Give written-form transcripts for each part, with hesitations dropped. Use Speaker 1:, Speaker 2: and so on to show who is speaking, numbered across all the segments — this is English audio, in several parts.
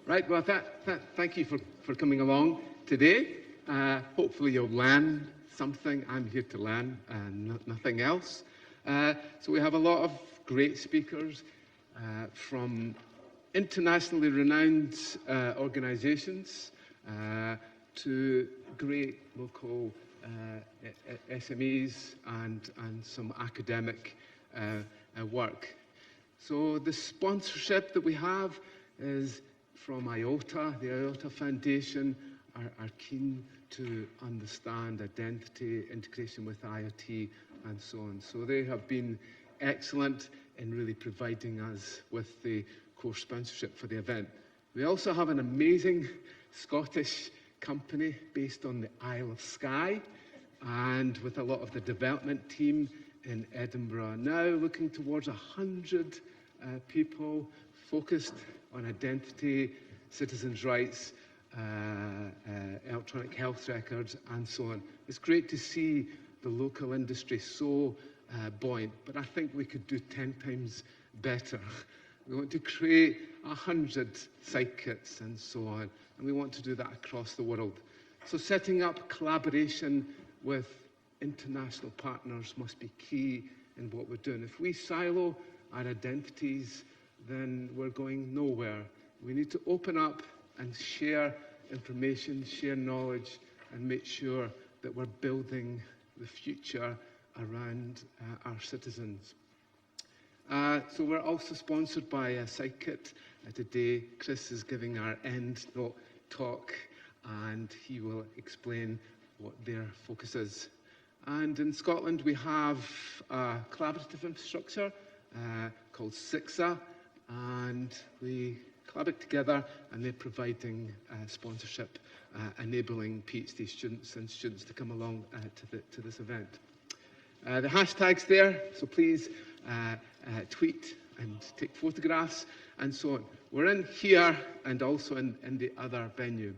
Speaker 1: Right, well, thank you for coming along today. Hopefully you'll learn something. I'm here to learn and nothing else. So we have a lot of great speakers from internationally renowned organisations to great local SMEs and some academic work. So the sponsorship that we have is from IOTA. The IOTA Foundation are keen to understand identity, integration with IoT, and so on. So they have been excellent in really providing us with the core sponsorship for the event. We also have an amazing Scottish company based on the Isle of Skye, and with a lot of the development team in Edinburgh, now looking towards 100 people focused on identity, citizens' rights, electronic health records, and so on. It's great to see the local industry so buoyant, but I think we could do 10 times better. We want to create 100 site kits and so on, and we want to do that across the world. So setting up collaboration with international partners must be key in what we're doing. If we silo our identities, then we're going nowhere. We need to open up and share information, share knowledge, and make sure that we're building the future around our citizens. So we're also sponsored by SiteKit. Today, Chris is giving our end note talk, and he will explain what their focus is. And in Scotland, we have a collaborative infrastructure called SICSA, and we collaborate together, and they're providing sponsorship, enabling PhD students and students to come along to this event. The hashtag's there, so please tweet and take photographs and so on. We're in here and also in the other venue.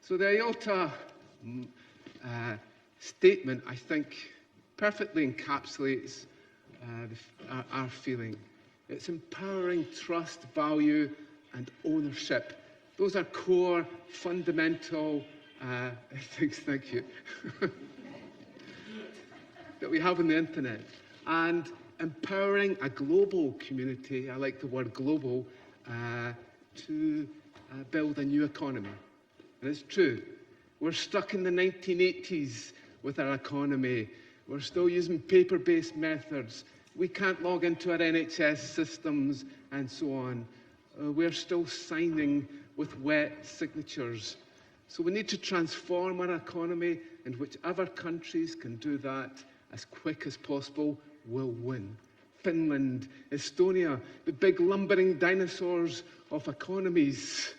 Speaker 1: So the IOTA statement, I think, perfectly encapsulates our feeling. It's empowering trust, value, and ownership. Those are core, fundamental things, thank you, that we have on the internet. And empowering a global community, I like the word global, to build a new economy. And it's true. We're stuck in the 1980s with our economy. We're still using paper-based methods. We can't log into our NHS systems and so on. We're still signing with wet signatures. So we need to transform our economy, and whichever countries can do that as quick as possible will win. Finland, Estonia, the big lumbering dinosaurs of economies,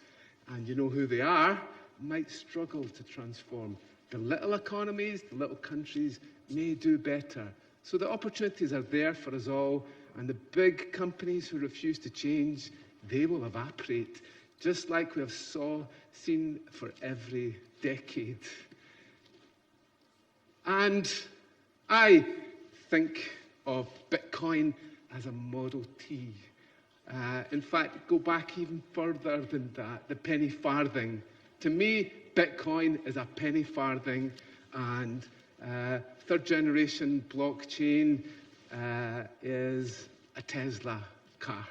Speaker 1: and you know who they are, might struggle to transform. The little economies, the little countries may do better. So the opportunities are there for us all, and the big companies who refuse to change, they will evaporate, just like we have seen for every decade. And I think of Bitcoin as a Model T. In fact, go back even further than that, the penny farthing. To me, Bitcoin is a penny farthing, and third generation blockchain is a Tesla car.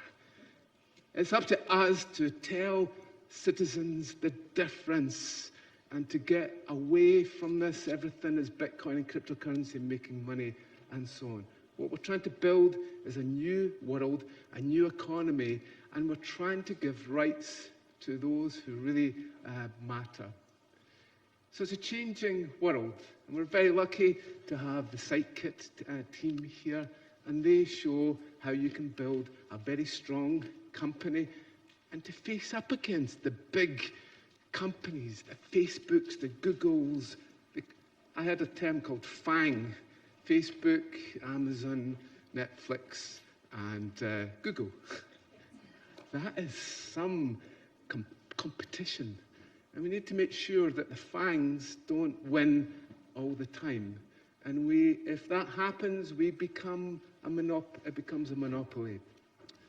Speaker 1: It's up to us to tell citizens the difference and to get away from this, everything is Bitcoin and cryptocurrency, making money and so on. What we're trying to build is a new world, a new economy, and we're trying to give rights to those who really matter. So it's a changing world, and we're very lucky to have the SiteKit team here, and they show how you can build a very strong company and to face up against the big companies, the Facebooks, the Googles. I had a term called FANG, Facebook, Amazon, Netflix, and Google. That is some competition. And we need to make sure that the FANGs don't win all the time. And if that happens, it becomes a monopoly.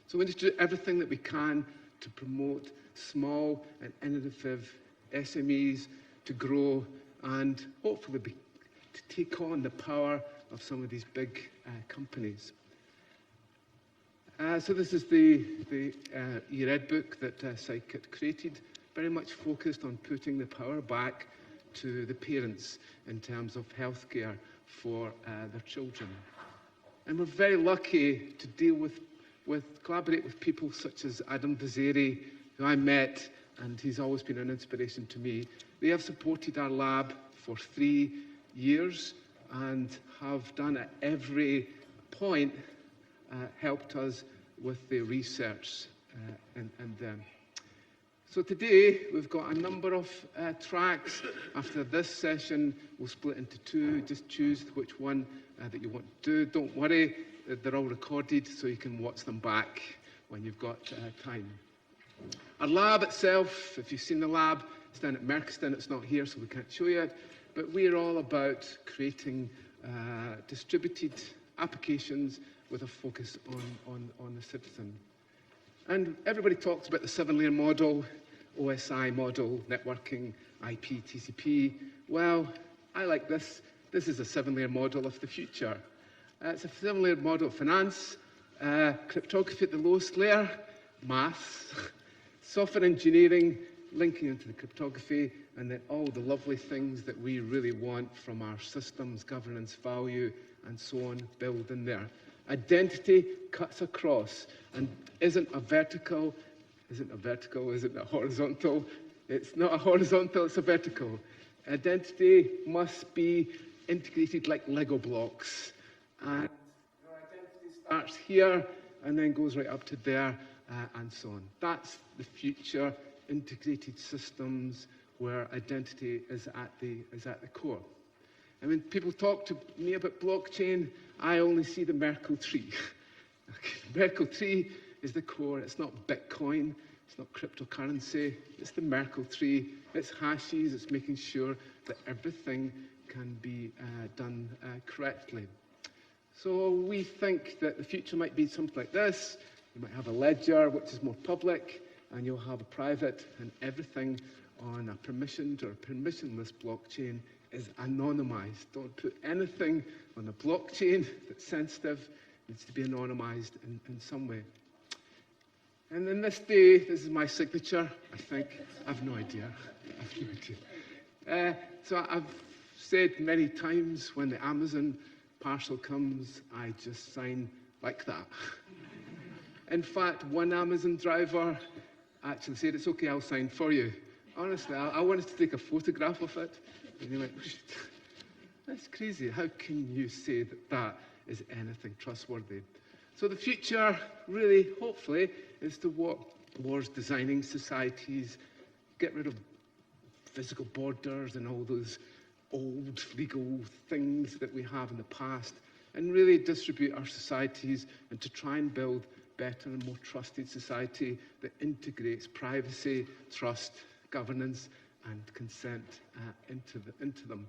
Speaker 1: So we need to do everything that we can to promote small and innovative SMEs to grow and hopefully to take on the power of some of these big companies. So this is the e-Red book that Sidekit created, very much focused on putting the power back to the parents in terms of healthcare for their children. And we're very lucky to deal collaborate with people such as Adam Vaziri, who I met, and he's always been an inspiration to me. They have supported our lab for 3 years and have done at every point helped us with the research. So today we've got a number of tracks. After this session, we'll split into 2. Just choose which one that you want to do. Don't worry, they're all recorded, so you can watch them back when you've got time. Our lab itself, if you've seen the lab, it's down at Merchiston. It's not here, so we can't show you it. But we're all about creating distributed applications with a focus on the citizen. And everybody talks about the 7-layer model, OSI model, networking, IP, TCP. Well, I like this. This is a 7-layer model of the future. It's a 7-layer model of finance, cryptography at the lowest layer, maths, software engineering, linking into the cryptography, and then all the lovely things that we really want from our systems, governance, value, and so on, build in there. Identity cuts across and isn't a horizontal. It's not a horizontal, it's a vertical. Identity must be integrated like Lego blocks. And your identity starts here and then goes right up to there and so on. That's the future, integrated systems where identity is at the core. And when people talk to me about blockchain, I only see the Merkle tree. Okay, the Merkle tree is the core. It's not Bitcoin. It's not cryptocurrency. It's the Merkle tree. It's hashes. It's making sure that everything can be done correctly. So we think that the future might be something like this. You might have a ledger, which is more public, and you'll have a private, and everything on a permissioned or permissionless blockchain is anonymized. Don't put anything on a blockchain that's sensitive. It needs to be anonymized in some way. And then this day, this is my signature, I think. I have no idea. So I've said many times when the Amazon parcel comes, I just sign like that. In fact, one Amazon driver actually said, "It's okay, I'll sign for you." Honestly, I wanted to take a photograph of it. And he went, "That's crazy. How can you say that that is anything trustworthy?" So the future, really, hopefully, is towards designing societies, get rid of physical borders and all those old legal things that we have in the past, and really distribute our societies and to try and build better and more trusted society that integrates privacy, trust, governance, and consent into them.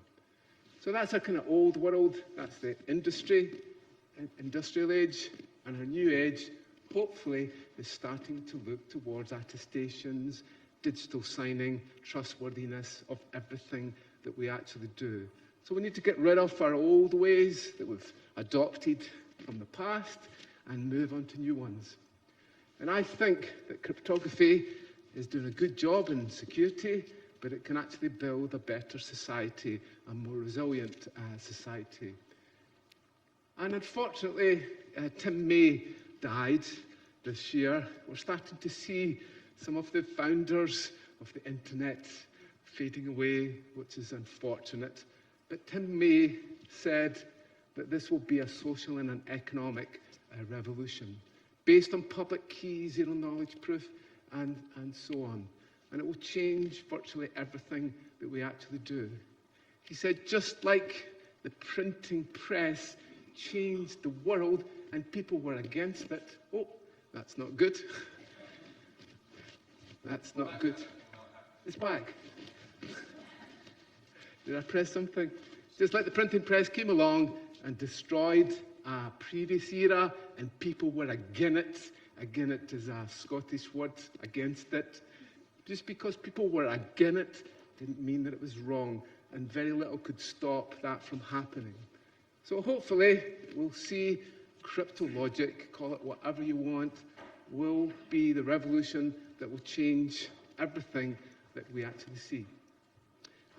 Speaker 1: So that's our kind of old world. That's the industrial age, and our new age, hopefully, is starting to look towards attestations, digital signing, trustworthiness of everything that we actually do. So we need to get rid of our old ways that we've adopted from the past and move on to new ones. And I think that cryptography is doing a good job in security, but it can actually build a better society, a more resilient society. And unfortunately, Tim May died this year. We're starting to see some of the founders of the internet fading away, which is unfortunate. But Tim May said that this will be a social and an economic revolution based on public key, zero knowledge proof, and so on. And it will change virtually everything that we actually do. He said, just like the printing press changed the world and people were against it. Oh, that's not good. That's not good. It's back. Did I press something? Just like the printing press came along and destroyed a previous era and people were against it Again, it is a Scottish word, against it. Just because people were against it didn't mean that it was wrong, and very little could stop that from happening. So hopefully we'll see cryptologic, call it whatever you want, will be the revolution that will change everything that we actually see.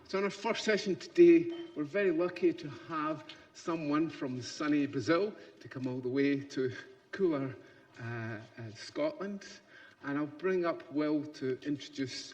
Speaker 1: So in our first session today, we're very lucky to have someone from sunny Brazil to come all the way to cooler Scotland. And I'll bring up Will to introduce